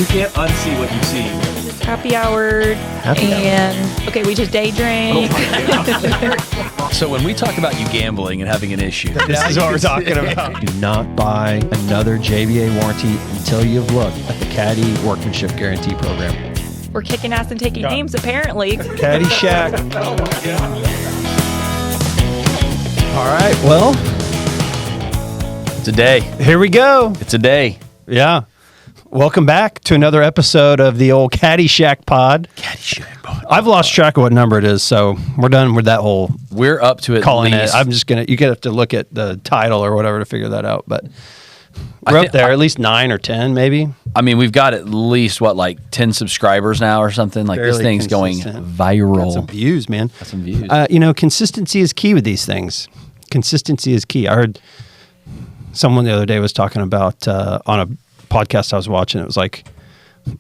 You can't unsee what you see. It's happy hour. Okay, we just day drank. So when we talk about you gambling and having an issue, This is what we're talking about. Do not buy another JVA warranty until you've looked at the Caddie Workmanship Guarantee Program. We're kicking ass and taking names, apparently. Caddie Shack. All right, well, it's a day. here we go. It's a day. Yeah. Welcome back to another episode of the old Caddie Shack Pod. Caddie Shack Pod. I've lost track of what number it is, so we're done with that whole We're up to at calling least. it. I'm just going to, you have to look at the title or whatever to figure that out, but we're up there, at least 9 or 10 maybe. I mean, we've got at least, like 10 subscribers now or something. Like this Fairly thing's consistent. going viral. Got some views, man. Got some views. Consistency is key with these things. Consistency is key. I heard someone the other day was talking about on a podcast I was watching. It was like,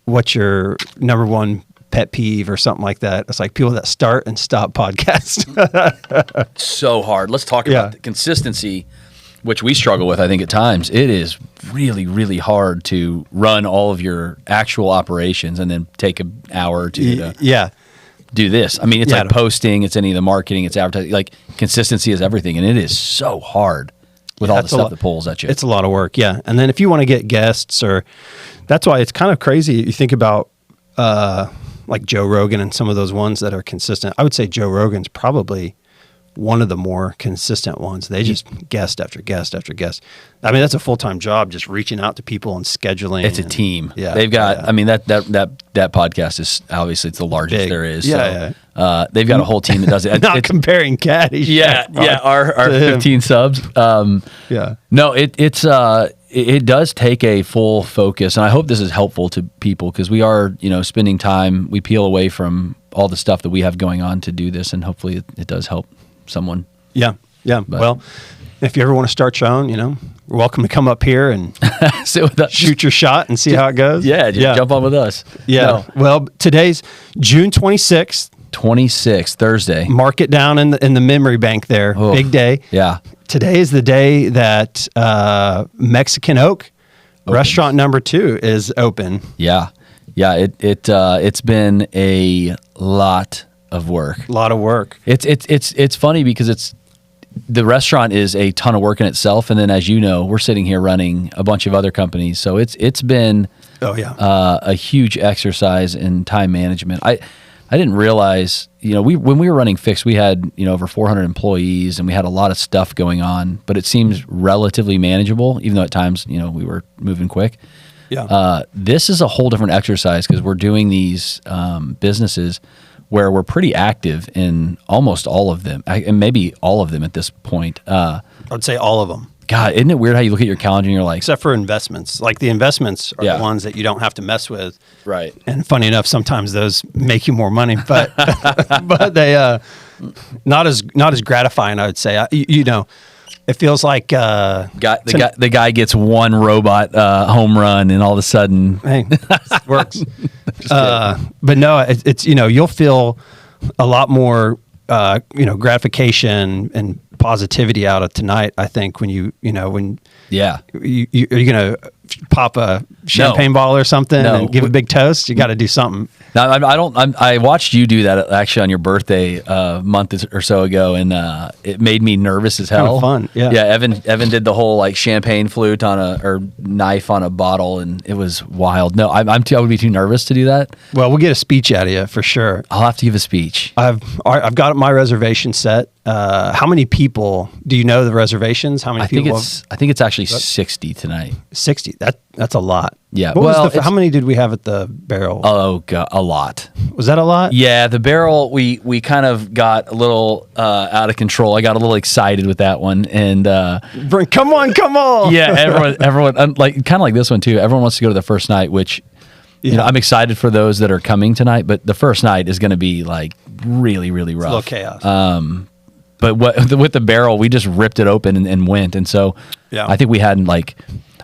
what's your number one pet peeve or something like that? It's like people that start and stop podcasts. So hard. Let's talk about the consistency, which we struggle with, I think, at times. It is really, really hard to run all of your actual operations and then take an hour or two to do this. I mean, it's like posting, it's any of the marketing, it's advertising. Like, consistency is everything, and it is so hard with all the stuff that pulls at you. It's a lot of work, yeah. And then if you want to get guests, or that's why it's kind of crazy. You think about like Joe Rogan and some of those ones that are consistent. I would say Joe Rogan's probably one of the more consistent ones. They just guest after guest after guest. I mean, that's a full-time job, just reaching out to people and scheduling. It's a team. Yeah, they've got. I mean, that podcast is obviously it's the largest big. there is. Yeah, so, they've got a whole team that does it. Not comparing Caddie. Yeah, our 15 subs. Yeah. No, it does take a full focus, and I hope this is helpful to people because we are spending time. We peel away from all the stuff that we have going on to do this, and hopefully it does help someone. Yeah. But, well, if you ever want to start your own, you're welcome to come up here and sit with us. Shoot your shot and see how it goes. Yeah, just jump on with us. Yeah. No. Well, today's June 26th. 26th, Thursday. Mark it down in the memory bank there. Oh, big day. Yeah. Today is the day that Mexican Oak restaurant number 2 is open. Yeah. It's been a lot of work. A lot of work. It's funny because the restaurant is a ton of work in itself, and then as you know, we're sitting here running a bunch of other companies, so it's been a huge exercise in time management. I didn't realize when we were running Fix, we had over 400 employees and we had a lot of stuff going on, but it seems relatively manageable, even though at times we were moving quick. Yeah. This is a whole different exercise because we're doing these businesses where we're pretty active in almost all of them, and maybe all of them at this point. I'd say all of them. God, isn't it weird how you look at your calendar and you're like... Except for investments. Like the investments are the ones that you don't have to mess with. Right. And funny enough, sometimes those make you more money, but but they not as gratifying, I would say. It feels like the guy gets one robot home run, and all of a sudden, hey, it works. But no, it's you'll feel a lot more gratification and positivity out of tonight. I think when you're gonna pop a champagne bottle or something and give a big toast. You got to do something. Now, I watched you do that actually on your birthday a month or so ago, and it made me nervous as hell. Kind of fun, yeah. Yeah, Evan did the whole like champagne flute or knife on a bottle, and it was wild. No, I would be too nervous to do that. Well, we'll get a speech out of you for sure. I'll have to give a speech. I've got my reservation set. How many people do you know the reservations? How many people? I think it's actually 60 tonight. 60. That's a lot. Yeah. How many did we have at the Barrel? Oh God, a lot. Was that a lot? Yeah, the Barrel. We kind of got a little out of control. I got a little excited with that one, and come on. Yeah, everyone like kind of like this one too. Everyone wants to go to the first night, which I'm excited for those that are coming tonight. But the first night is going to be like really, really rough. It's a little chaos. But with the Barrel, we just ripped it open and went, and so I think we had like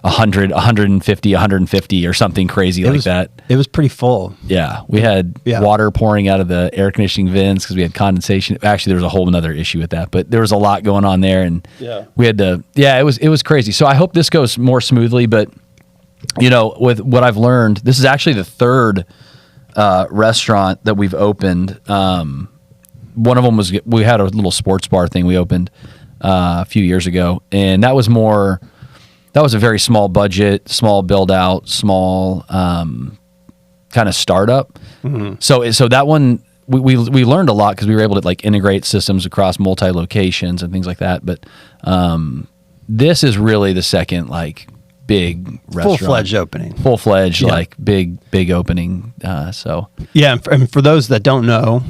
100, 150, 150 or something crazy that. It was pretty full. Yeah. We had water pouring out of the air conditioning vents because we had condensation. Actually, there was a whole other issue with that, but there was a lot going on there, and we had to, it was crazy. So I hope this goes more smoothly, but with what I've learned, this is actually the third restaurant that we've opened. One of them was, we had a little sports bar thing we opened a few years ago, and that was a very small budget, small build out, small kind of startup. Mm-hmm. So that one, we learned a lot because we were able to like integrate systems across multi locations and things like that. But this is really the second like big restaurant, full fledged like big opening. And for those that don't know,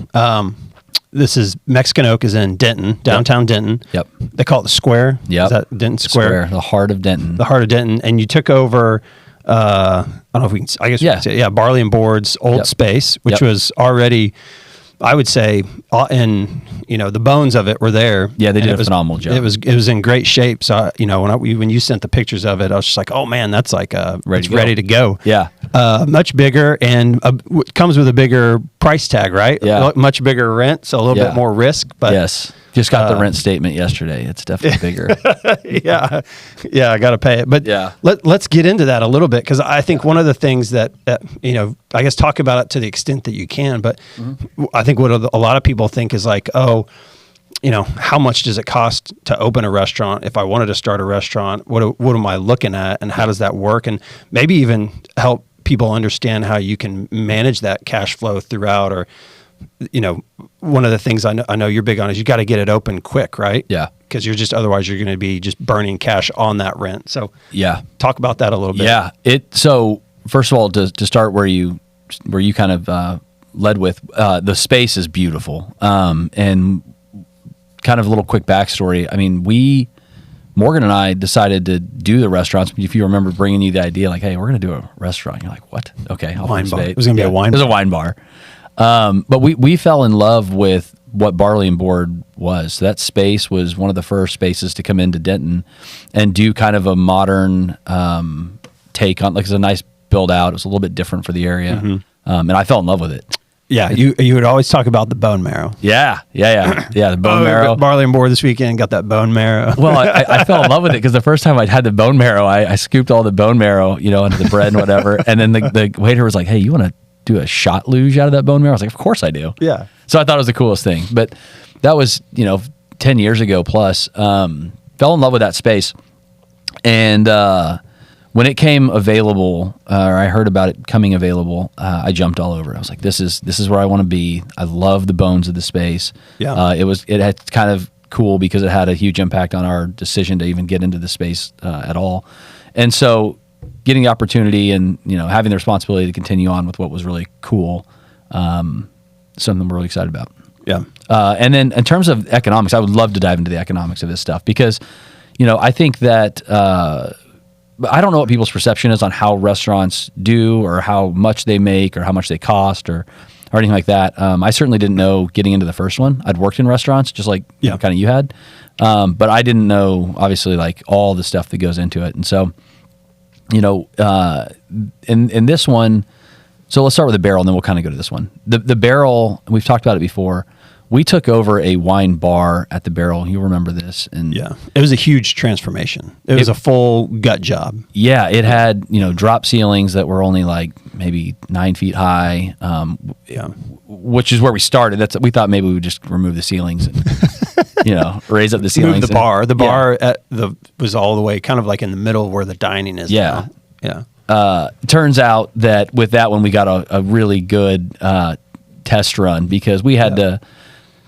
this is Mexican Oak is in Denton, downtown Denton. Yep. They call it the Square. Yep. Is that Denton Square? The heart of Denton. The heart of Denton. And you took over, I don't know if we can, I guess we can say, Barley and Board's old space, which was already, I would say, and the bones of it were there. Yeah, they did a phenomenal job. It was in great shape. So when you sent the pictures of it, I was just like, oh man, that's like ready to go. Yeah, much bigger and comes with a bigger price tag, right? Yeah, much bigger rent, so a little bit more risk. But yes, just got the rent statement yesterday. It's definitely bigger. yeah, I got to pay it. But let's get into that a little bit, because I think one of the things that I guess talk about it to the extent that you can. But I think what a lot of people think is like, oh, how much does it cost to open a restaurant? If I wanted to start a restaurant, what am I looking at, and how does that work? And maybe even help people understand how you can manage that cash flow throughout. Or, one of the things I know you're big on is you got to get it open quick, right? Yeah. Because otherwise you're going to be just burning cash on that rent. So talk about that a little bit. Yeah. So first of all, to start where you kind of led with, the space is beautiful. And kind of a little quick backstory. I mean, Morgan and I decided to do the restaurants. If you remember bringing you the idea, like, hey, we're going to do a restaurant. You're like, what? Okay. Wine bar. It was going to be a wine bar. It was a wine bar. But we fell in love with what Barley and Board was. So that space was one of the first spaces to come into Denton and do kind of a modern take on, like, it's a nice build out. It was a little bit different for the area. Mm-hmm. And I fell in love with it. Yeah, you would always talk about the bone marrow. Yeah, the bone marrow. Barley and Board this weekend, got that bone marrow. Well, I fell in love with it because the first time I'd had the bone marrow, I scooped all the bone marrow, into the bread and whatever. And then the waiter was like, hey, you want to do a shot luge out of that bone marrow? I was like, of course I do. Yeah. So I thought it was the coolest thing. But that was, 10 years ago plus. Fell in love with that space. And when it came available, or I heard about it coming available, I jumped all over it. I was like, this is where I want to be. I love the bones of the space. Yeah. It had kind of cool because it had a huge impact on our decision to even get into the space at all. And so getting the opportunity and, having the responsibility to continue on with what was really cool, something we're really excited about. Yeah. And then in terms of economics, I would love to dive into the economics of this stuff because, I think that, I don't know what people's perception is on how restaurants do or how much they make or how much they cost or anything like that. I certainly didn't know getting into the first one. I'd worked in restaurants just like kind of you had. But I didn't know, obviously, like all the stuff that goes into it. And so, in this one, so let's start with the barrel and then we'll kind of go to this one. The barrel, we've talked about it before. We took over a wine bar at the Barrel. You'll remember this. And it was a huge transformation. It was a full gut job. Yeah, it had drop ceilings that were only like maybe 9 feet high. Which is where we started. We thought maybe we would just remove the ceilings and raise up the ceilings. Move the bar. The bar was all the way kind of like in the middle where the dining is. Yeah, now. Yeah. Turns out that with that one we got a really good test run because we had to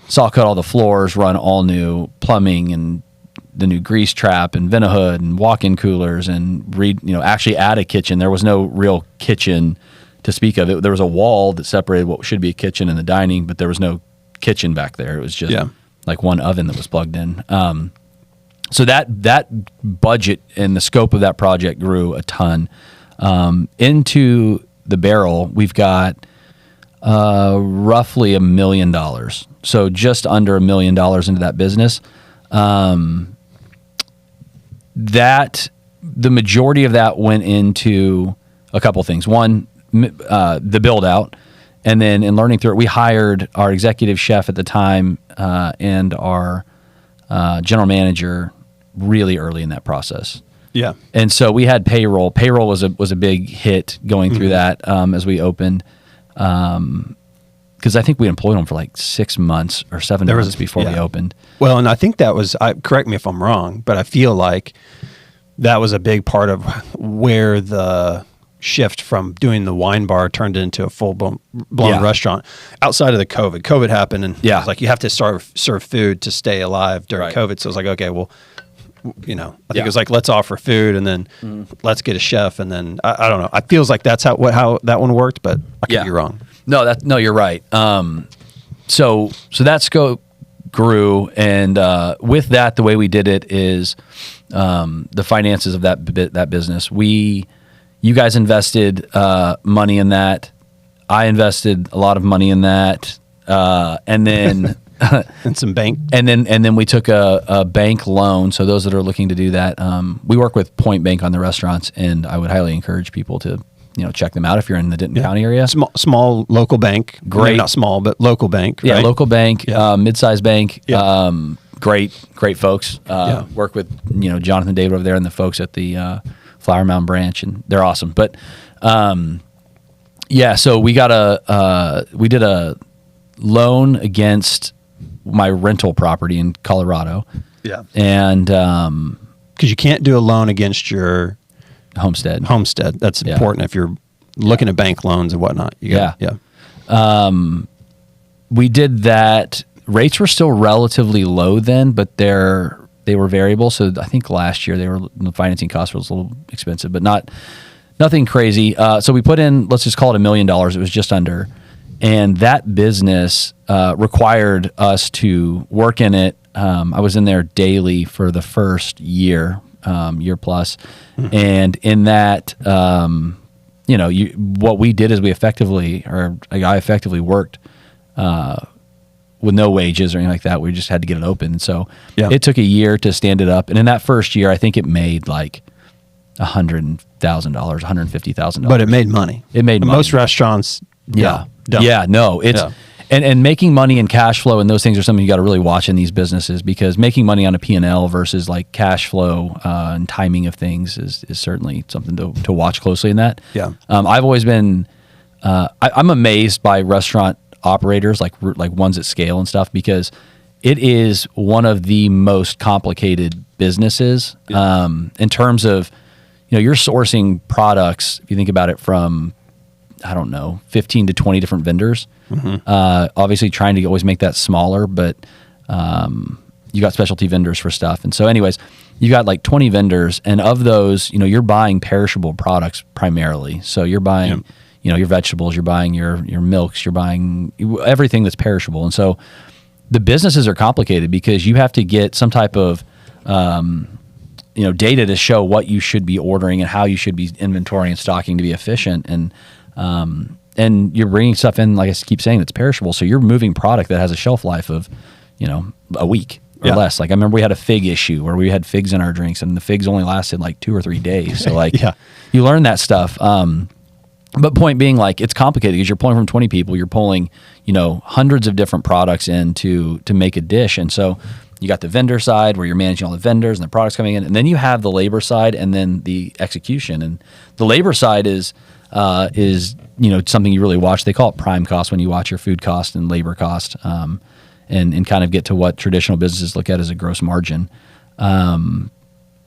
saw cut all the floors, run all new plumbing and the new grease trap and Vent-A-Hood and walk-in coolers and actually add a kitchen. There was no real kitchen to speak of. There was a wall that separated what should be a kitchen and the dining, but there was no kitchen back there. It was just like one oven that was plugged in. So that budget and the scope of that project grew a ton. Into the Barrel, we've got roughly $1 million. So just under $1 million into that business. That the majority of that went into a couple things. One, the build out, and then in learning through it, we hired our executive chef at the time and our general manager really early in that process. Yeah. And so we had payroll. Payroll was a big hit going through that as we opened. Because I think we employed them for like 6 months or 7 months before we opened. Well, and I think that was, correct me if I'm wrong, but I feel like that was a big part of where the shift from doing the wine bar turned into a full-blown restaurant outside of the COVID. COVID happened, and it was like you have to serve food to stay alive during COVID. So it was like, okay, well, I think it was like, let's offer food, and then let's get a chef, and then I don't know. It feels like that's how that one worked, but I could be wrong. No, you're right. So that scope grew, and with that, the way we did it is the finances of that business. You guys invested money in that. I invested a lot of money in that, and then and some bank, and then we took a bank loan. So those that are looking to do that, we work with Point Bank on the restaurants, and I would highly encourage people to check them out if you're in the Denton County area. Small local bank, great, not small, but local bank. Yeah, right? Local bank, mid-sized bank. Yeah. Great folks. Work with Jonathan David over there and the folks at the Flower Mound branch, and they're awesome. But so we got we did a loan against my rental property in Colorado. Yeah, and because you can't do a loan against your homestead. That's important if you're looking at bank loans and whatnot. We did that. Rates were still relatively low then, but they were variable. So I think last year the financing cost was a little expensive, but nothing crazy. So we put in, let's just call it $1 million. It was just under. And that business required us to work in it. I was in there daily for the first year plus. Mm-hmm. And in that, what we did is I effectively worked with no wages or anything like that. We just had to get it open. And so it took a year to stand it up. And in that first year, I think it made like $100,000, $150,000. But it made money. Most restaurants, don't. Yeah, no. And making money and cash flow and those things are something you got to really watch in these businesses, because making money on a P&L versus like cash flow and timing of things is certainly something to watch closely in that. Yeah. I've always been, I'm amazed by restaurant operators like ones at scale and stuff, because it is one of the most complicated businesses in terms of, you're sourcing products, if you think about it, from, I don't know, 15 to 20 different vendors. Mm-hmm. Obviously trying to always make that smaller, but you got specialty vendors for stuff. And so anyways, you got like 20 vendors, and of those, you're buying perishable products primarily. So you're buying your vegetables, you're buying your milks, you're buying everything that's perishable. And so the businesses are complicated because you have to get some type of data to show what you should be ordering and how you should be inventorying and stocking to be efficient. And you're bringing stuff in, like I keep saying, that's perishable. So you're moving product that has a shelf life of, a week or less. Like I remember we had a fig issue where we had figs in our drinks, and the figs only lasted like 2 or 3 days. So you learn that stuff. But point being, like, it's complicated because you're pulling from 20 people. You're pulling, hundreds of different products in to make a dish. And so you got the vendor side where you're managing all the vendors and the products coming in. And then you have the labor side and then the execution. And the labor side is something you really watch. They call it prime cost when you watch your food cost and labor cost, and kind of get to what traditional businesses look at as a gross margin. And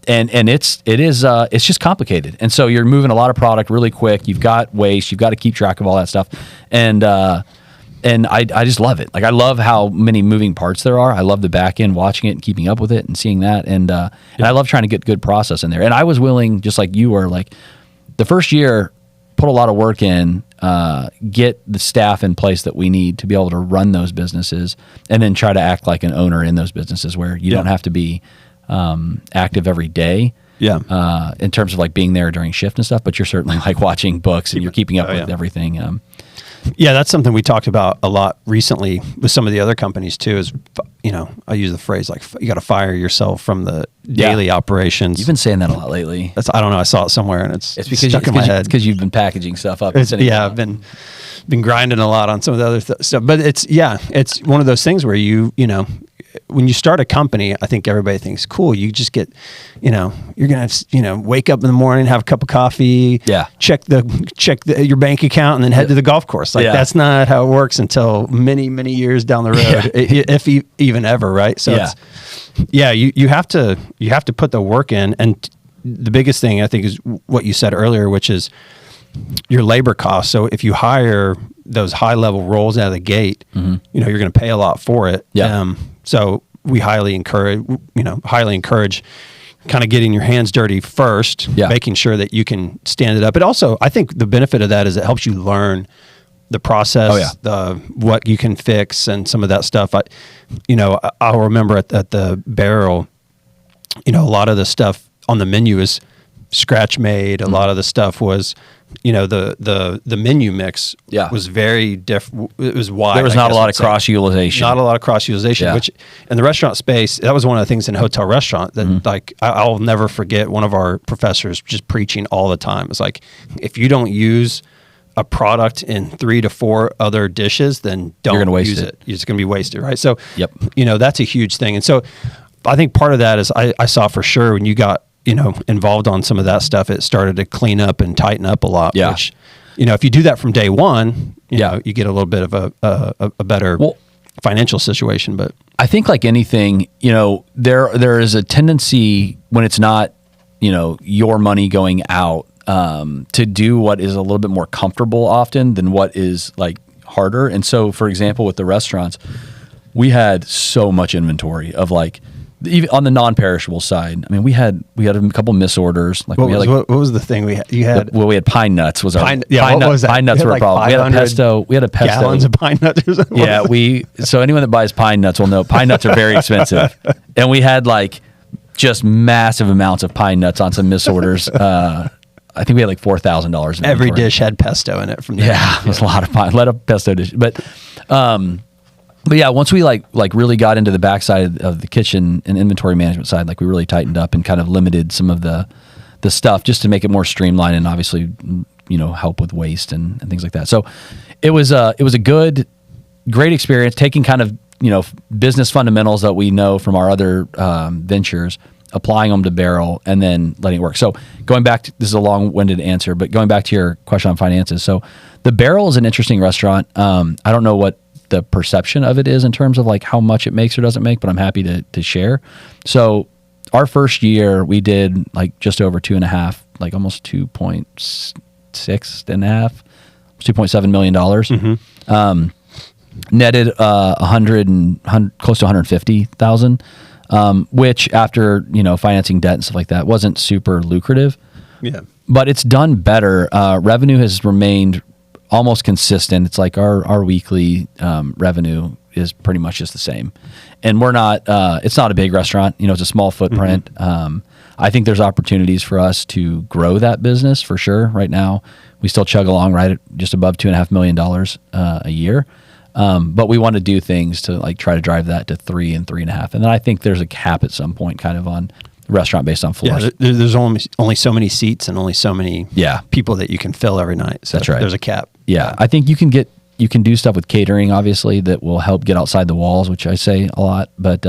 it's just complicated. And so you're moving a lot of product really quick. You've got waste. You've got to keep track of all that stuff. And I just love it. Like, I love how many moving parts there are. I love the back end, watching it and keeping up with it and seeing that. And I love trying to get good process in there. And I was willing, just like you were, like the first year, put a lot of work in, get the staff in place that we need to be able to run those businesses, and then try to act like an owner in those businesses where you don't have to be active every day. In terms of like being there during shift and stuff, but you're certainly like watching books and you're keeping up with everything. That's something we talked about a lot recently with some of the other companies too, is, I use the phrase like, you got to fire yourself from the daily operations. You've been saying that a lot lately. I don't know. I saw it somewhere and it's because stuck in my head. It's because you've been packaging stuff up. I've been grinding a lot on some of the other stuff, but it's one of those things where when you start a company, I think everybody thinks, cool, you just get, you're going to, wake up in the morning, have a cup of coffee, check your bank account, and then head to the golf course. Like that's not how it works until many, many years down the road, if even ever, right? So you have to put the work in. And the biggest thing I think is what you said earlier, which is your labor costs. So if you hire those high level roles out of the gate, you're going to pay a lot for it. So we highly encourage kind of getting your hands dirty first, making sure that you can stand it up. But also, I think the benefit of that is it helps you learn the process, what you can fix, and some of that stuff. I'll remember at the Barrel, a lot of the stuff on the menu is scratch made. A lot of the stuff was, the menu mix was very different. It was wide. There was not a lot of cross utilization. Not a lot of cross utilization, which in the restaurant space, that was one of the things in a hotel restaurant that I'll never forget. One of our professors just preaching all the time. It's like, if you don't use a product in 3 to 4 other dishes, then don't use it. It's going to be wasted, right? So, that's a huge thing. And so I think part of that is I saw for sure when you got, involved on some of that stuff, it started to clean up and tighten up a lot, which, if you do that from day one, you get a little bit of a better financial situation. But I think like anything, there is a tendency when it's not, your money going out, to do what is a little bit more comfortable often than what is like harder. And so, for example, with the restaurants, we had so much inventory of like, even on the non-perishable side. I mean, we had a couple misorders. Like what was the thing we had? You had we had pine nuts. Was our what was that? Pine nuts were a problem. We had a pesto. Gallons of pine nuts. So anyone that buys pine nuts will know pine nuts are very expensive, and we had like just massive amounts of pine nuts on some misorders. I think we had like $4,000. Every dish had pesto in it. From there. It was a lot of pine. Let a pesto dish, but yeah, once we like really got into the backside of the kitchen and inventory management side, like we really tightened up and kind of limited some of the stuff just to make it more streamlined and obviously, help with waste and things like that. So it was a great experience taking kind of, business fundamentals that we know from our other ventures, applying them to Barrel and then letting it work. So going back to, this is a long-winded answer, but going back to your question on finances. So the Barrel is an interesting restaurant. I don't know what the perception of it is in terms of like how much it makes or doesn't make, but I'm happy to share. So our first year we did like just over 2.5, like almost 2.6 and a half, $2.7 million. Netted 100 close to 150,000, which after financing debt and stuff like that wasn't super lucrative. But it's done better. Revenue has remained almost consistent. It's like our weekly revenue is pretty much just the same, and we're not. It's not a big restaurant. It's a small footprint. I think there's opportunities for us to grow that business for sure. Right now, we still chug along right at just above $2.5 million a year, but we want to do things to like try to drive that to 3 and 3.5, and then I think there's a cap at some point, kind of on restaurant based on floors. There's only so many seats and only so many people that you can fill every night. So that's right. There's a cap. I think you can do stuff with catering, obviously, that will help get outside the walls, which I say a lot, but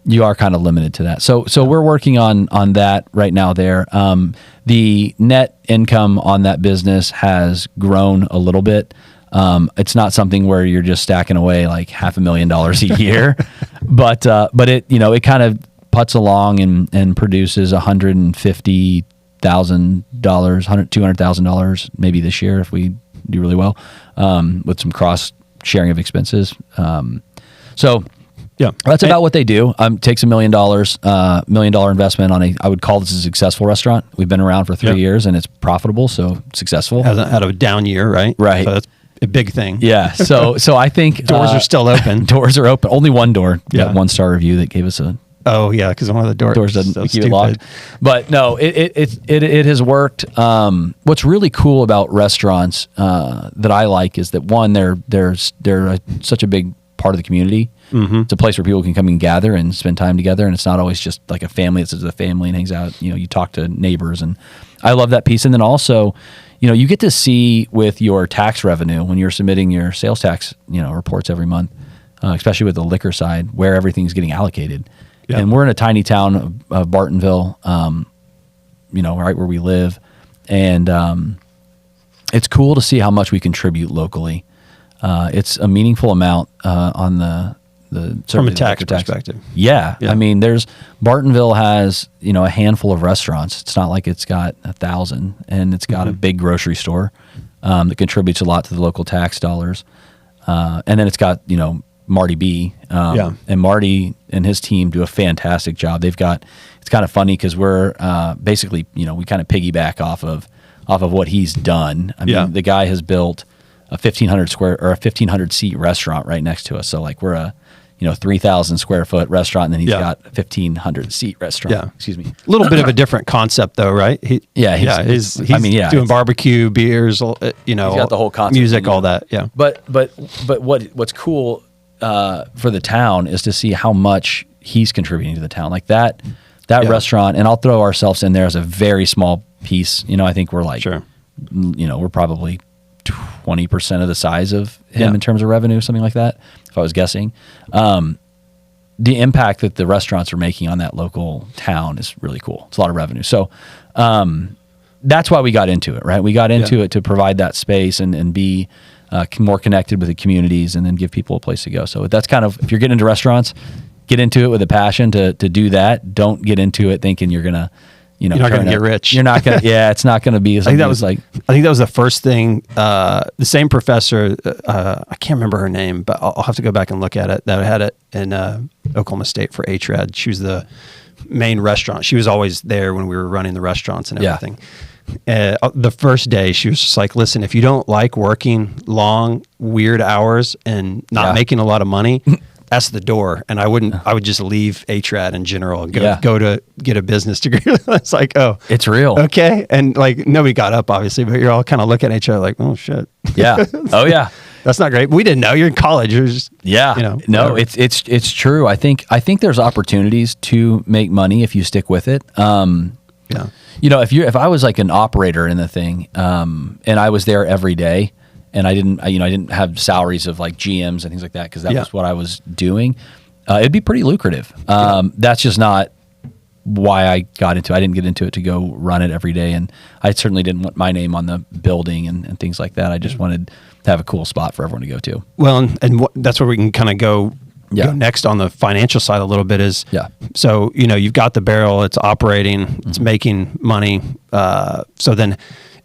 you are kind of limited to that. So we're working on that right now there. The net income on that business has grown a little bit. It's not something where you're just stacking away like $500,000 a year, but it, it kind of putts along and produces $150,000, $200,000 maybe this year if we do really well, with some cross sharing of expenses. So that's about what they do. Takes $1 million investment on I would call this a successful restaurant. We've been around for 3 years and it's profitable, so successful. Hasn't had a down year, right? Right. So that's a big thing. Yeah. So I think doors are still open. Doors are open. Only one door. Got 1-star review that gave us a. Oh yeah, because one of the doors doesn't so keep it locked. But no, it has worked. What's really cool about restaurants that I like is that one, they're such a big part of the community. It's a place where people can come and gather and spend time together, and it's not always just like a family. It's a family and hangs out. You talk to neighbors, and I love that piece. And then also, you get to see with your tax revenue when you're submitting your sales tax, reports every month. especially with the liquor side, where everything's getting allocated. Yeah. And we're in a tiny town of Bartonville, right where we live. And it's cool to see how much we contribute locally. It's a meaningful amount on the from a tax perspective. Yeah. I mean, Bartonville has, a handful of restaurants. It's not like it's got 1,000, and it's got a big grocery store that contributes a lot to the local tax dollars. And then it's got, Marty B. And Marty and his team do a fantastic job. It's kind of funny because we're basically, we kind of piggyback off of what he's done. I mean, the guy has built a 1,500 seat restaurant right next to us. So like we're a 3,000 square foot restaurant, and then he's got a 1,500 seat restaurant. Yeah. Excuse me. A little bit of a different concept though, right? He's doing barbecue, beers, he's got the whole concept, music, all that. Yeah. But what's cool for the town is to see how much he's contributing to the town. Like that restaurant, and I'll throw ourselves in there as a very small piece. I think we're like, we're probably 20% of the size of him in terms of revenue, something like that, if I was guessing. The impact that the restaurants are making on that local town is really cool. It's a lot of revenue. So that's why we got into it, right? We got into it to provide that space and be more connected with the communities, and then give people a place to go. So that's kind of, if you're getting into restaurants, get into it with a passion to do that. Don't get into it thinking you're going to, you're not going to get rich. You're not going to, it's not going to be. I think that was the first thing, the same professor, I can't remember her name, but I'll have to go back and look at it, that had it in Oklahoma State for HRAD. She was the main restaurant. She was always there when we were running the restaurants and everything. The first day she was just like, listen, if you don't like working long, weird hours and not making a lot of money, that's the door. And I would just leave HRAD in general and go to get a business degree. It's like, oh, it's real. Okay. And like, nobody got up obviously, but you're all kind of looking at each other like, oh shit. Yeah. Oh yeah. That's not great. We didn't know. You're in college. You're just, no, it's true. I think there's opportunities to make money if you stick with it. If I was like an operator in the thing, and I was there every day, and I didn't have salaries of like GMs and things like that, because that was what I was doing, it'd be pretty lucrative. That's just not why I got into it. I didn't get into it to go run it every day, and I certainly didn't want my name on the building and things like that. I just wanted to have a cool spot for everyone to go to. Well, and that's where we can kind of go next on the financial side a little bit is, so, you've got the barrel, it's operating, it's making money. So then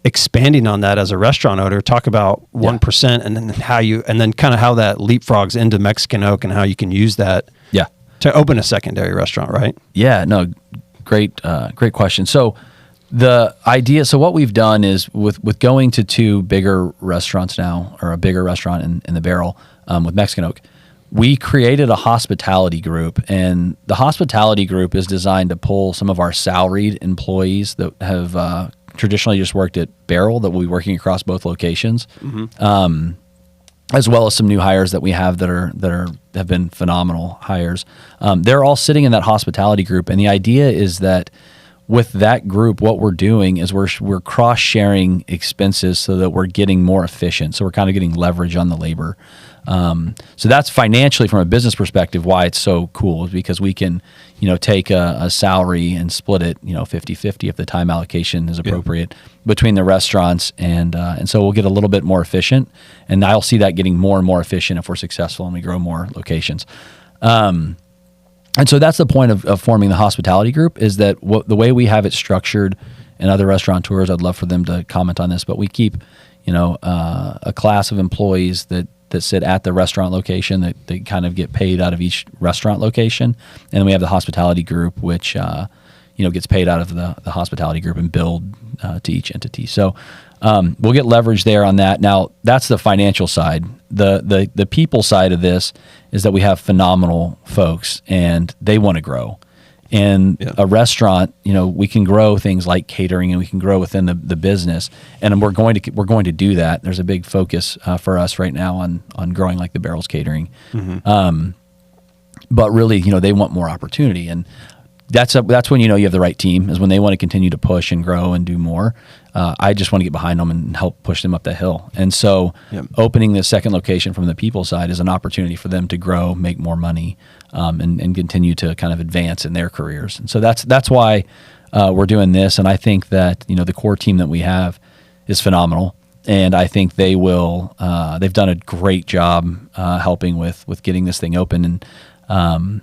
expanding on that as a restaurant owner, talk about 1% and then kind of how that leapfrogs into Mexican Oak and how you can use that to open a secondary restaurant, right? Yeah, no, great question. So the idea, so what we've done is with going to 2 bigger restaurants now, or a bigger restaurant in the Barrel with Mexican Oak, we created a hospitality group, and the hospitality group is designed to pull some of our salaried employees that have traditionally just worked at Barrel, that will be working across both locations, as well as some new hires that we have that have been phenomenal hires. They're all sitting in that hospitality group, and the idea is that with that group, what we're doing is we're cross-sharing expenses so that we're getting more efficient. So we're kind of getting leverage on the labor. So that's financially, from a business perspective, why it's so cool, is because we can, take a salary and split it, 50-50 if the time allocation is appropriate between the restaurants. And so we'll get a little bit more efficient, and I'll see that getting more and more efficient if we're successful and we grow more locations. And so that's the point of forming the hospitality group, is that the way we have it structured, and other restaurateurs, I'd love for them to comment on this, but we keep, a class of employees that sit at the restaurant location that they kind of get paid out of each restaurant location. And then we have the hospitality group, which, gets paid out of the hospitality group and billed to each entity. So we'll get leverage there on that. Now, that's the financial side. The people side of this is that we have phenomenal folks, and they want to grow. And a restaurant, we can grow things like catering, and we can grow within the business, and we're going to do that. There's a big focus for us right now on growing like the Barrels catering. But really, they want more opportunity, and that's when you have the right team, is when they want to continue to push and grow and do more. I just want to get behind them and help push them up the hill. And so opening the second location from the people side is an opportunity for them to grow, make more money, and continue to kind of advance in their careers. And so that's why we're doing this. And I think that, the core team that we have is phenomenal. And I think they will, they've done a great job helping with getting this thing open. And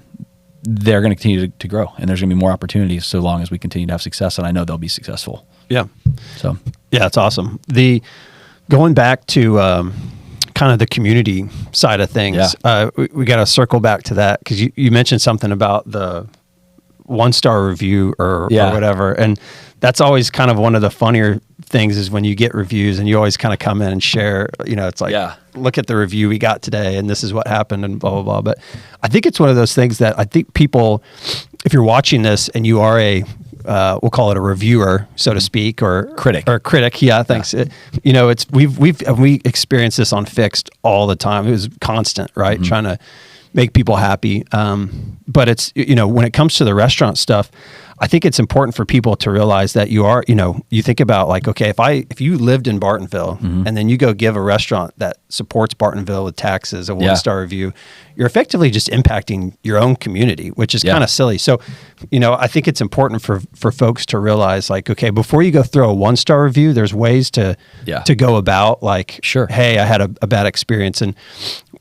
they're going to continue to grow. And there's going to be more opportunities so long as we continue to have success. And I know they'll be successful. Yeah. So, yeah, it's awesome. Going back to kind of the community side of things, we got to circle back to that, because you mentioned something about the 1-star review or whatever. And that's always kind of one of the funnier things, is when you get reviews and you always kind of come in and share, it's like, look at the review we got today and this is what happened and blah, blah, blah. But I think it's one of those things that I think people, if you're watching this and you are we'll call it a reviewer, so to speak, or critic. Yeah. Thanks. Yeah. We experienced this on Fixed all the time. It was constant, right? Mm-hmm. Trying to make people happy. But it's, when it comes to the restaurant stuff, I think it's important for people to realize that you think about, like, okay, if you lived in Bartonville and then you go give a restaurant that supports Bartonville with taxes a 1-star review, you're effectively just impacting your own community, which is kind of silly. So, I think it's important for folks to realize, like, okay, before you go throw a 1-star review, there's ways to go about, like, hey, I had a bad experience. And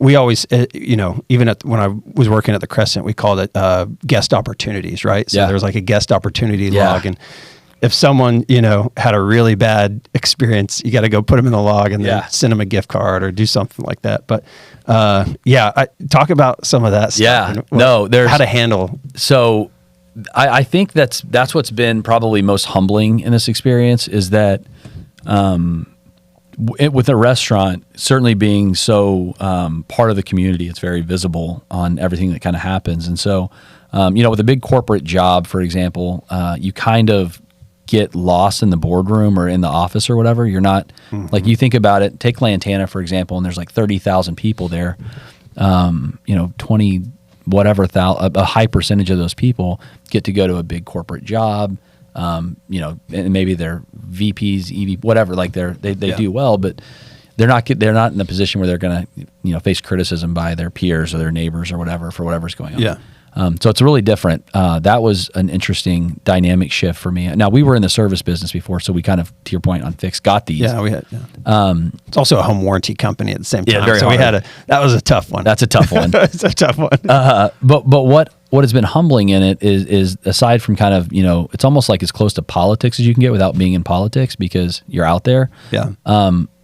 we always, even when I was working at the Crescent, we called it guest opportunities, right? So there's like a guest opportunity log, and if someone had a really bad experience, you got to go put them in the log and then send them a gift card or do something like that. But talk about some of that stuff. There's how to handle. So I think that's what's been probably most humbling in this experience, is that with a restaurant certainly being so part of the community, it's very visible on everything that kind of happens. And so with a big corporate job, for example, you kind of get lost in the boardroom or in the office or whatever. You're not like, you think about it, take Lantana, for example, and there's like 30,000 people there. 20 whatever a high percentage of those people get to go to a big corporate job. And maybe they're VPs, EV, whatever, like they do well, but they're not in the position where they're going to, face criticism by their peers or their neighbors or whatever for whatever's going on. Yeah. So it's really different. That was an interesting dynamic shift for me. Now, we were in the service business before, so we kind of, to your point on Fix, got these. Yeah, we had. Yeah. It's also a home warranty company at the same time. Yeah, very so hard. That was a tough one. That's a tough one. It's a tough one. But what has been humbling in it is aside from kind of, it's almost like as close to politics as you can get without being in politics, because you're out there. Yeah.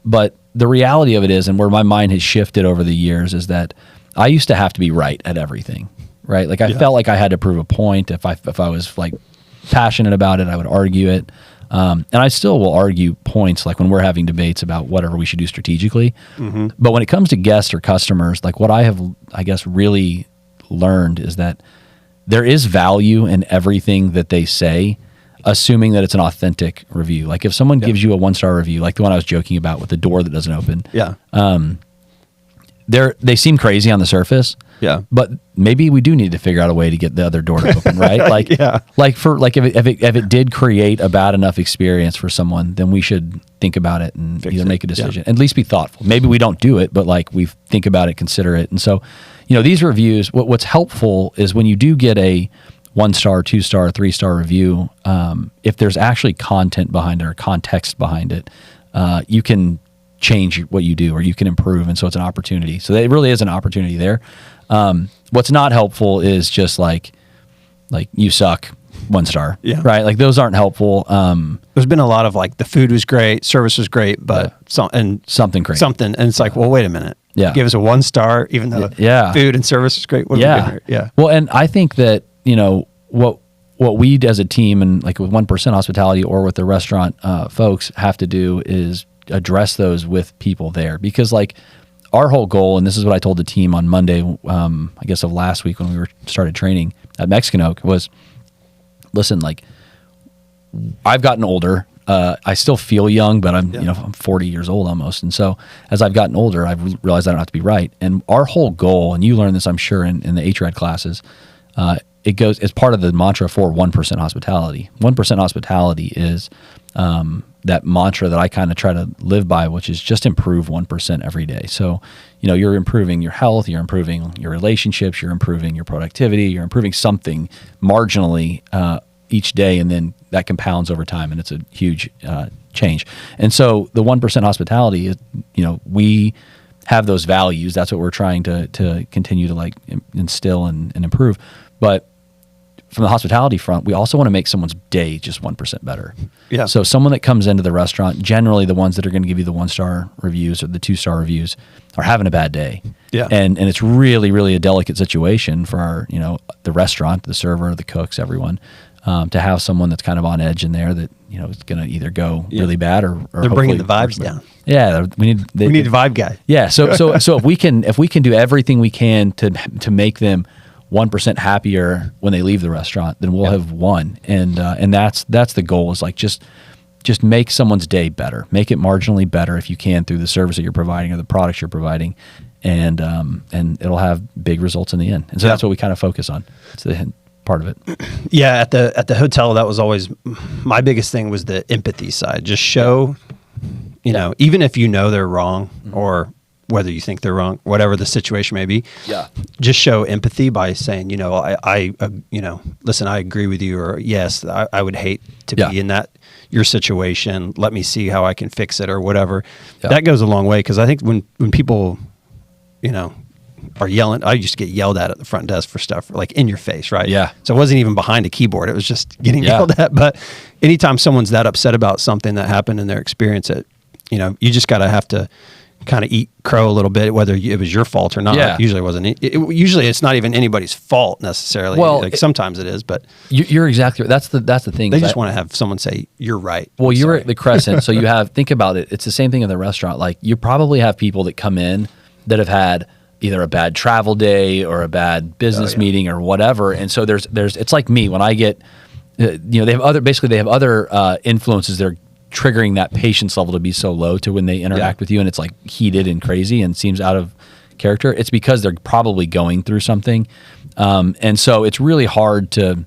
But the reality of it is, and where my mind has shifted over the years, is that I used to have to be right at everything. Right. Like I felt like I had to prove a point. If I was like passionate about it, I would argue it. And I still will argue points, like when we're having debates about whatever we should do strategically. Mm-hmm. But when it comes to guests or customers, like what I have, I guess, really learned is that there is value in everything that they say, assuming that it's an authentic review. Like if someone gives you a 1-star review, like the one I was joking about with the door that doesn't open. Yeah. They seem crazy on the surface. Yeah. But maybe we do need to figure out a way to get the other door to open, right? Like, if it did create a bad enough experience for someone, then we should think about it and either make a decision. At least be thoughtful. Maybe we don't do it, but like we think about it, consider it. And so, these reviews, what's helpful is when you do get a 1-star, 2-star, 3-star review, if there's actually content behind it or context behind it, you can change what you do or you can improve. And so it's an opportunity. So it really is an opportunity there. What's not helpful is just like you suck, 1-star, right? Like those aren't helpful. There's been a lot of like the food was great, service was great, but something great. And it's like, well, wait a minute. Yeah. Give us a 1-star, even though food and service is great. What are we doing here? Yeah. Well, and I think that, what we as a team and like with 1% Hospitality or with the restaurant folks have to do is address those with people there, because like our whole goal, and this is what I told the team on Monday, I guess of last week when we started training at Mexican Oak, was, listen, like I've gotten older. I still feel young, but I'm, I'm 40 years old almost. And so as I've gotten older, I've realized I don't have to be right. And our whole goal, and you learn this, I'm sure, in the HRAD classes, it's part of the mantra for 1% hospitality. 1% hospitality is that mantra that I kind of try to live by, which is just improve 1% every day. So, you're improving your health, you're improving your relationships, you're improving your productivity, you're improving something marginally each day, and then that compounds over time, and it's a huge change. And so the 1% hospitality is, we have those values. That's what we're trying to continue to like instill and improve. But from the hospitality front, we also want to make someone's day just 1% better. Yeah. So someone that comes into the restaurant, generally the ones that are going to give you the 1-star reviews or the 2-star reviews, are having a bad day. Yeah. And it's really, really a delicate situation for our, the restaurant, the server, the cooks, everyone, to have someone that's kind of on edge in there that, is going to either go really bad or they're bringing the vibes down. Yeah. We need a vibe guy. Yeah. So if we can do everything we can to make them 1% happier when they leave the restaurant, then we'll have won. And that's the goal, is like just make someone's day better, make it marginally better if you can through the service that you're providing or the products you're providing, and it'll have big results in the end. And so that's what we kind of focus on. It's the part of it. Yeah, at the hotel, that was always my biggest thing, was the empathy side. Just show, even if they're wrong, or whether you think they're wrong, whatever the situation may be. Yeah. Just show empathy by saying, listen, I agree with you, or yes, I would hate to be in your situation. Let me see how I can fix it, or whatever. Yeah. That goes a long way, because I think when people, are yelling, I used to get yelled at the front desk for stuff like in your face, right? Yeah. So it wasn't even behind a keyboard. It was just getting yelled at. But anytime someone's that upset about something that happened in their experience, you just have to kind of eat crow a little bit, whether it was your fault or not. Yeah. Usually it wasn't. Usually it's not even anybody's fault necessarily. Well, sometimes it is, but you're exactly right. That's the thing. They just want to have someone say, "You're right." Well, you're at the Crescent, so think about it. It's the same thing in the restaurant. Like, you probably have people that come in that have had either a bad travel day or a bad business meeting or whatever. And so there's it's like me when I get, they have other influences that are triggering that patience level to be so low to when they interact with you, and it's like heated and crazy and seems out of character. It's because they're probably going through something. And so it's really hard to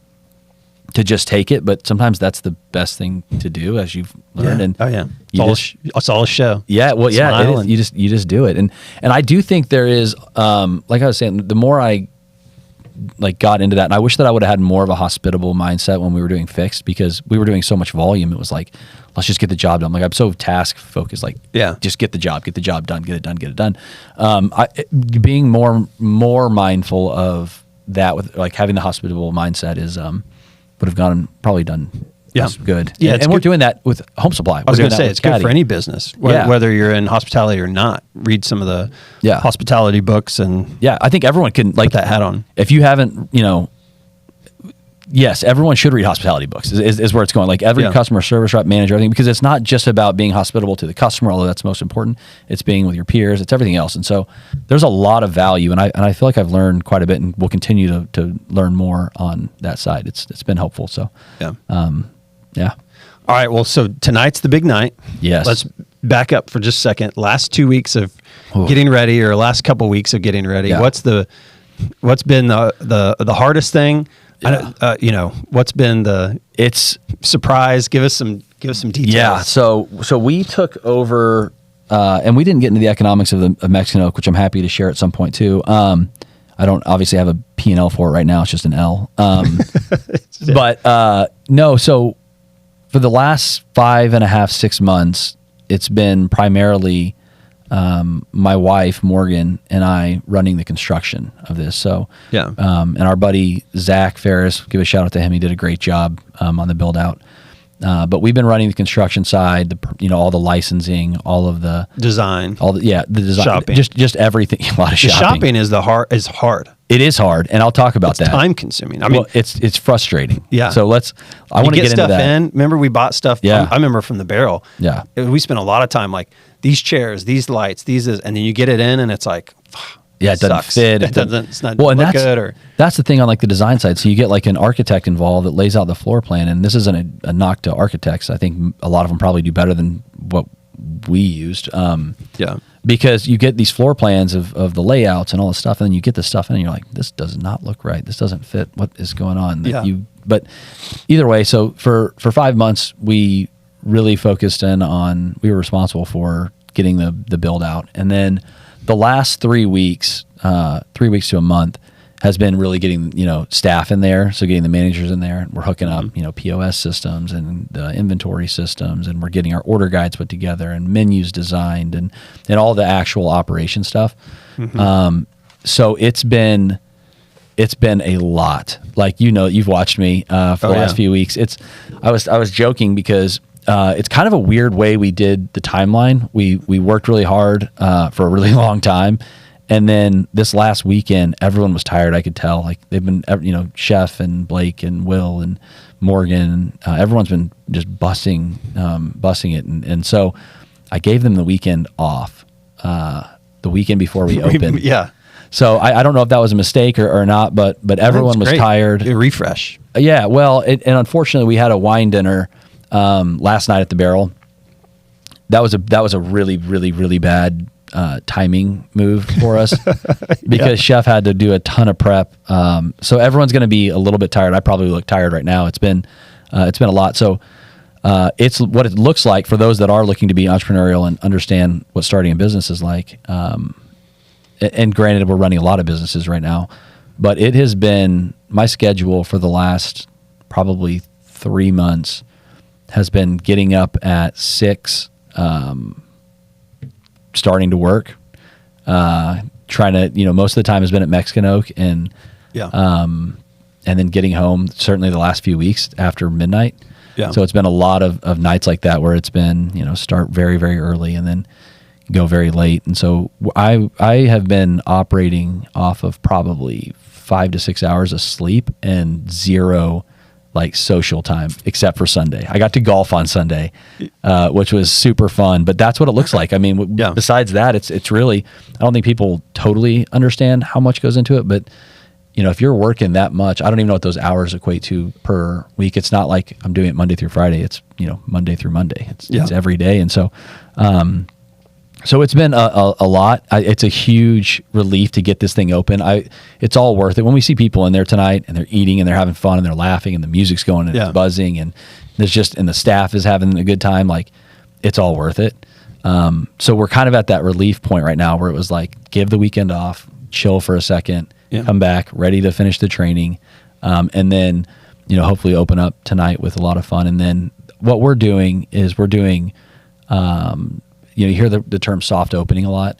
just take it, but sometimes that's the best thing to do, as you've learned. Yeah. And it's all a show. Yeah. Well, it is. You just do it. And I do think there is, like I was saying, the more I got into that, and I wish that I would have had more of a hospitable mindset when we were doing fixed, because we were doing so much volume. It was like, let's just get the job done. Like, I'm so task focused, just get the job done, get it done. Being more mindful of that, with like having the hospitable mindset, is, would have probably done good. Yeah, and we're doing that with Home Supply. I was going to say, it's good for any business, whether you're in hospitality or not. Read some of the hospitality books, and I think everyone can put that hat on. If you haven't, yes, everyone should read hospitality books. Is where it's going. Like, every customer service rep, manager, everything, because it's not just about being hospitable to the customer, although that's most important. It's being with your peers. It's everything else. And so there's a lot of value, and I feel like I've learned quite a bit, and will continue to learn more on that side. It's been helpful. So yeah. All right. Well, so tonight's the big night. Yes. Let's back up for just a second. Last 2 weeks of getting ready, or last couple weeks of getting ready. Yeah. What's been the hardest thing? Yeah. What's been it's surprise? Give us some details. Yeah. So we took over, and we didn't get into the economics of Mexican Oak, which I'm happy to share at some point too. I don't obviously have a P&L for it right now. It's just an L. But no. So for the last 5.5, 6 months, it's been primarily my wife Morgan and I running the construction of this. So and our buddy Zach Ferris, give a shout out to him. He did a great job on the build out. But we've been running the construction side, all the licensing, all of the design, the design, shopping, just everything. A lot of shopping. Shopping is hard. It is hard, and I'll talk about that. Time consuming. I mean, it's frustrating. Yeah. So I want to get into that. In. Remember, we bought stuff. Yeah. I remember from the barrel. Yeah. We spent a lot of time like these chairs, these lights, and then you get it in, and it's like, it doesn't fit. It's not good. Or that's the thing on like the design side. So you get like an architect involved that lays out the floor plan, and this isn't a knock to architects. I think a lot of them probably do better than what we used. because you get these floor plans of the layouts and all this stuff, and then you get this stuff, and you're like, this does not look right. This doesn't fit what is going on. But either way, so for 5 months, we really focused in on, we were responsible for getting the build out. And then the last 3 weeks, 3 weeks to a month, has been really getting, staff in there. So getting the managers in there. We're hooking up, POS systems and the inventory systems, and we're getting our order guides put together and menus designed and all the actual operation stuff. Mm-hmm. So it's been a lot. Like, you've watched me for the last few weeks. I was joking because it's kind of a weird way we did the timeline. We worked really hard for a really long time. And then this last weekend, everyone was tired. I could tell. Like, they've been, Chef and Blake and Will and Morgan, everyone's been just busting it. And so I gave them the weekend off, the weekend before we opened. Yeah. So I don't know if that was a mistake or not, but everyone was tired. A refresh. Yeah. Well, and unfortunately, we had a wine dinner last night at the Barrel. That was a really, really, really bad timing move for us because Chef had to do a ton of prep. So everyone's going to be a little bit tired. I probably look tired right now. It's been a lot. So it's what it looks like for those that are looking to be entrepreneurial and understand what starting a business is like. And granted, we're running a lot of businesses right now, but it has been my schedule for the last probably 3 months has been getting up at 6, starting to work, trying to, most of the time has been at Mexican Oak and then getting home certainly the last few weeks after midnight. Yeah. So it's been a lot of nights like that where it's been, start very, very early and then go very late. And so I have been operating off of probably 5 to 6 hours of sleep and zero social time except for Sunday. I got to golf on Sunday, which was super fun, but that's what it looks like. I mean, besides that, it's really, I don't think people totally understand how much goes into it, but if you're working that much, I don't even know what those hours equate to per week. It's not like I'm doing it Monday through Friday. It's, Monday through Monday. It's every day. And so, so it's been a lot. It's a huge relief to get this thing open. It's all worth it. When we see people in there tonight and they're eating and they're having fun and they're laughing and the music's going and it's buzzing and and the staff is having a good time, it's all worth it. So we're kind of at that relief point right now where it was like, give the weekend off, chill for a second, come back, ready to finish the training. And then, hopefully open up tonight with a lot of fun. And then what we're doing is you hear the term soft opening a lot.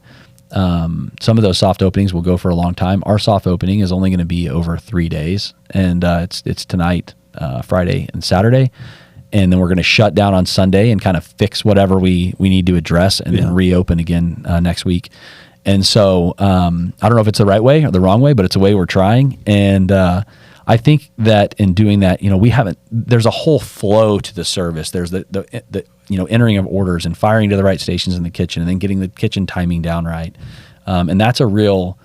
Some of those soft openings will go for a long time. Our soft opening is only going to be over 3 days, and it's tonight, Friday, and Saturday, and then we're going to shut down on Sunday and kind of fix whatever we need to address, and then reopen again next week. And so I don't know if it's the right way or the wrong way, but it's a way we're trying. And I think that in doing that, there's a whole flow to the service. There's the entering of orders and firing to the right stations in the kitchen and then getting the kitchen timing down right. And that's a real,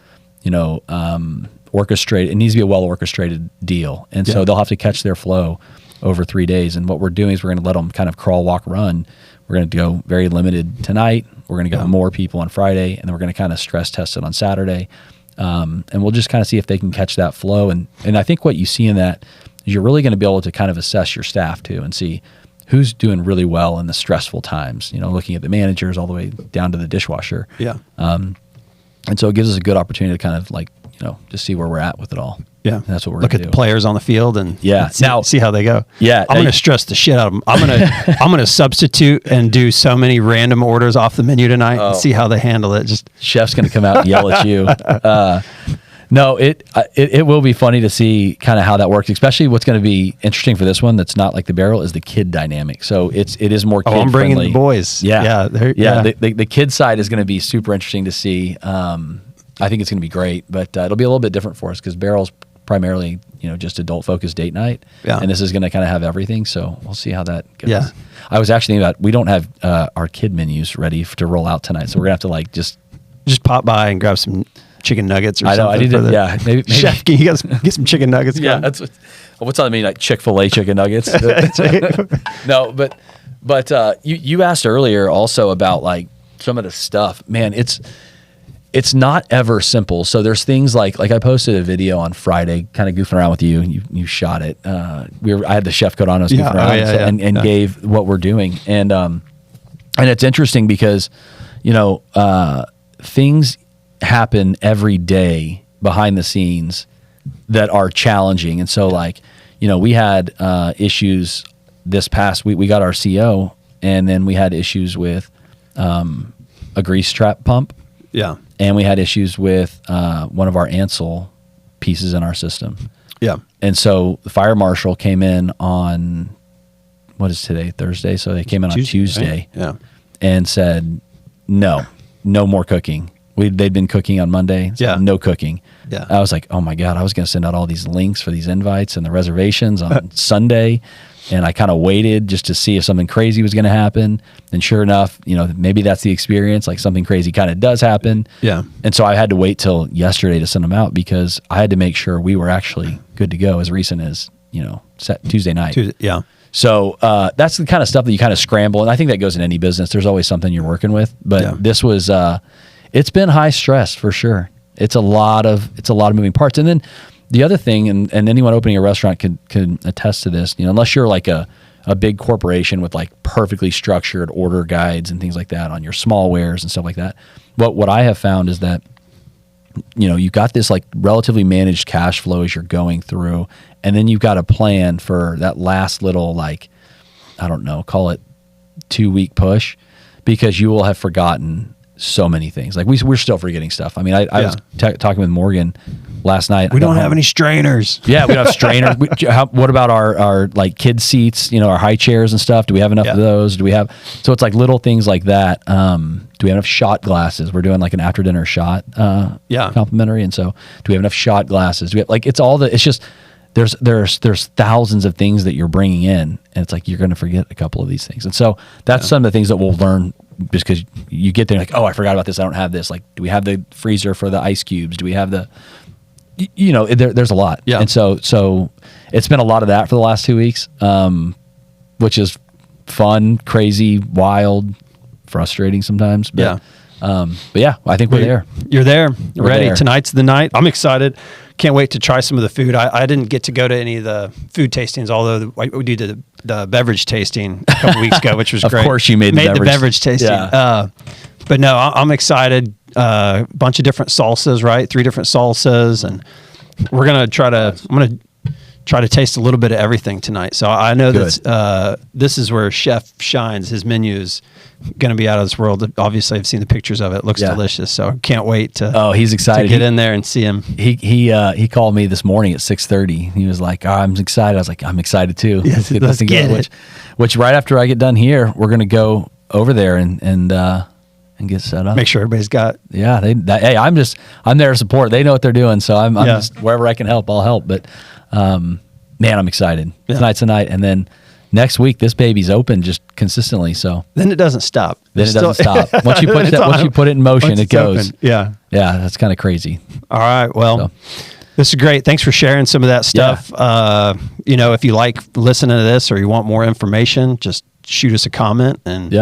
orchestrated, it needs to be a well orchestrated deal. And so they'll have to catch their flow over 3 days. And what we're doing is we're going to let them kind of crawl, walk, run. We're going to go very limited tonight. We're going to get more people on Friday, and then we're going to kind of stress test it on Saturday. And we'll just kind of see if they can catch that flow. And I think what you see in that is you're really going to be able to kind of assess your staff too and see who's doing really well in the stressful times, looking at the managers all the way down to the dishwasher. Yeah. And so it gives us a good opportunity to kind of just see where we're at with it all. Yeah. And that's what we're going to do. Look at the players on the field and see how they go. Yeah. I'm going to stress the shit out of them. I'm going to substitute and do so many random orders off the menu tonight and see how they handle it. Just Chef's going to come out and yell at you. No, it will be funny to see kind of how that works, especially what's going to be interesting for this one that's not like the Barrel is the kid dynamic. So it is more kid friendly. I'm bringing the boys. Yeah. The kid side is going to be super interesting to see. I think it's going to be great, but it'll be a little bit different for us because Barrel's primarily, just adult focused date night. Yeah. And this is going to kind of have everything. So we'll see how that goes. Yeah. I was actually thinking about, we don't have our kid menus ready to roll out tonight. So we're going to have to just pop by and grab some chicken nuggets or something. I need to, maybe. Chef, can you guys get some chicken nuggets? Yeah. That's what's on the menu, like Chick-fil-A chicken nuggets. No, but you asked earlier also about some of the stuff, man, it's not ever simple. So there's things like I posted a video on Friday, kind of goofing around with you. You shot it. I had the chef coat on. I was goofing around and gave what we're doing. And it's interesting because, things happen every day behind the scenes that are challenging. And so we had issues this past week. We got our CO, and then we had issues with a grease trap pump. Yeah. And we had issues with one of our Ansel pieces in our system. Yeah. And so the fire marshal came in on, what is today? Thursday. So they came in on Tuesday. Right? Yeah. And said, no more cooking. They'd been cooking on Monday. So no cooking. Yeah. I was like, oh my God, I was going to send out all these links for these invites and the reservations on Sunday. And I kind of waited just to see if something crazy was going to happen. And sure enough, maybe that's the experience. Like something crazy kind of does happen. Yeah. And so I had to wait till yesterday to send them out because I had to make sure we were actually good to go as recent as, Tuesday night. Yeah. So that's the kind of stuff that you kind of scramble. And I think that goes in any business. There's always something you're working with. But this was, it's been high stress for sure. It's a lot of moving parts. And then the other thing, and anyone opening a restaurant can attest to this, unless you're like a big corporation with like perfectly structured order guides and things like that on your small wares and stuff like that. What I have found is that, you've got this like relatively managed cash flow as you're going through, and then you've got a plan for that last little, like, I don't know, call it 2-week push, because you will have forgotten so many things. Like we're still forgetting stuff. I mean, I was talking with Morgan last night. We don't have any strainers. Yeah, we don't have strainers. What about our like kid seats, our high chairs and stuff? Do we have enough of those? So it's like little things like that. Do we have enough shot glasses? We're doing like an after dinner shot complimentary. And so do we have enough shot glasses? Do we have, like, it's just, there's thousands of things that you're bringing in, and it's like you're going to forget a couple of these things. And so that's some of the things that we'll learn, because you get there like, oh, I forgot about this. I don't have this. Like, do we have the freezer for the ice cubes? Do we have the, there's a lot. Yeah. And so it's been a lot of that for the last 2 weeks, which is fun, crazy, wild, frustrating sometimes. But, I think we're there. You're there. We're ready. there. Tonight's the night. I'm excited. Can't wait to try some of the food. I didn't get to go to any of the food tastings, although we did the beverage tasting a couple weeks ago, which was great. Of course you made the beverage tasting. Yeah. But no, I'm excited. Bunch of different salsas, right? 3 different salsas, and we're going to I'm going to try to taste a little bit of everything tonight. So I know that this is where Chef shines. His menu is going to be out of this world. Obviously, I've seen the pictures of it. It looks delicious. So I can't wait to. He's excited. To get in there and see him. He called me this morning at 6:30. He was like, I'm excited. I was like, I'm excited too. Yes, let's get it. Which right after I get done here, we're going to go over there and get set up. Make sure everybody's got. Yeah. Hey, I'm there to support. They know what they're doing. So I'm just, wherever I can help, I'll help. But man, I'm excited. Yeah. Tonight's the night. And then next week, this baby's open just consistently. So then it doesn't stop. Doesn't stop. Once you put it in motion, it goes. Open. Yeah. Yeah. That's kind of crazy. All right. Well, this is great. Thanks for sharing some of that stuff. Yeah. If you like listening to this or you want more information, just shoot us a comment and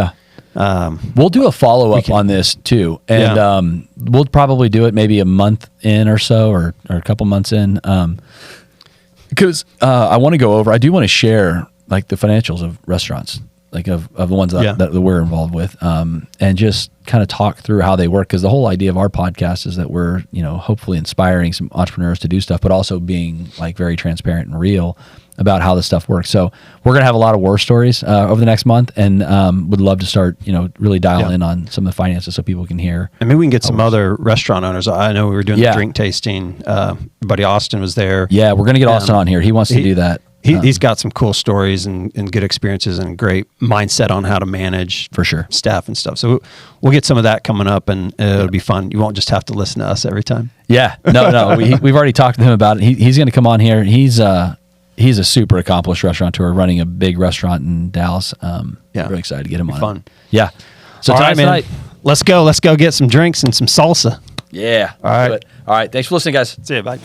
we'll do a follow-up on this too. And we'll probably do it maybe a month in or so, or a couple months in. Because I want to go over, I do want to share like the financials of restaurants, like of the ones that we're involved with, and just kind of talk through how they work. Because the whole idea of our podcast is that we're, hopefully inspiring some entrepreneurs to do stuff, but also being like very transparent and real about how this stuff works. So we're going to have a lot of war stories over the next month, and would love to start, really dial in on some of the finances so people can hear. And maybe we can get some other restaurant owners. I know we were doing the drink tasting. Buddy Austin was there. Yeah, we're going to get Austin on here. He wants to do that. He's got some cool stories and good experiences and great mindset on how to manage for sure staff and stuff. So we'll get some of that coming up, and it'll be fun. You won't just have to listen to us every time. Yeah, no. We've already talked to him about it. He's going to come on here. He's a super accomplished restaurateur running a big restaurant in Dallas. Really excited to get him on. Fun. Yeah. So tonight, let's go get some drinks and some salsa. Yeah. All right. All right. Thanks for listening, guys. See you. Bye.